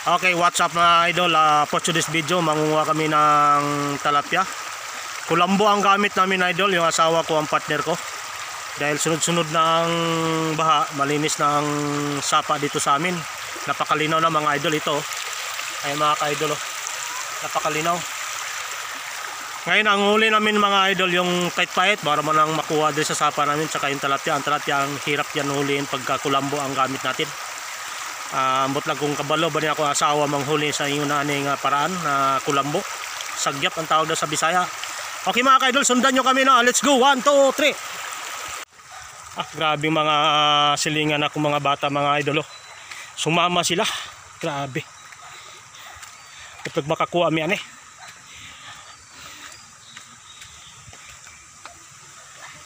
Okay, what's up mga idol? For today's video, mangunguha kami ng talapia. Kulambo ang gamit namin idol, yung asawa ko, ang partner ko. Dahil sunod-sunod na ang baha, malinis na ang sapa dito sa amin. Napakalinaw na mga idol ito. Ay mga ka-idol, napakalinaw. Ngayon ang huli namin mga idol, yung pait-pait para man lang makuha din sa sapa namin, tsaka yung talapia. Ang talapia, ang hirap yan huliin pagka kulambo ang gamit natin. Ambot lang kung kabalo ba niya ako asawa manghuli sa inyo na aning paraan na kulambo. Sagyap ang tawag na sa Bisaya. Okay mga ka-idol, sundan nyo kami na. Let's go, 1, 2, 3. Grabe mga silingan ako mga bata mga idol. Sumama sila. Grabe. Kapag makakuha mi ani.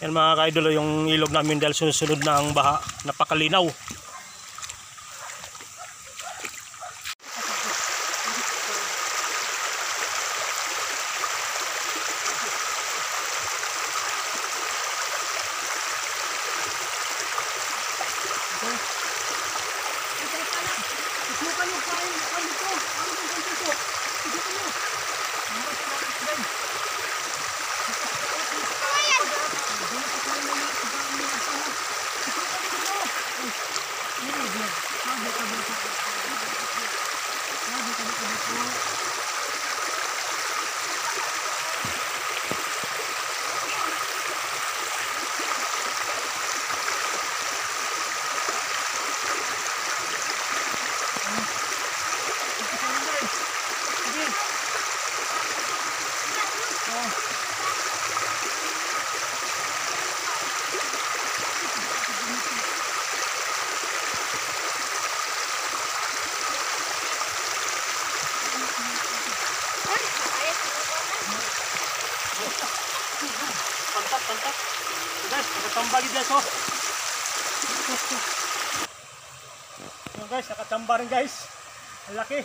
Yan mga ka-idol, yung ilog namin dahil sunod-sunod na ang baha. Napakalinaw. Pantat. Guys, nakatamba rin guys, oh. Guys, nakatamba rin guys. Ang laki.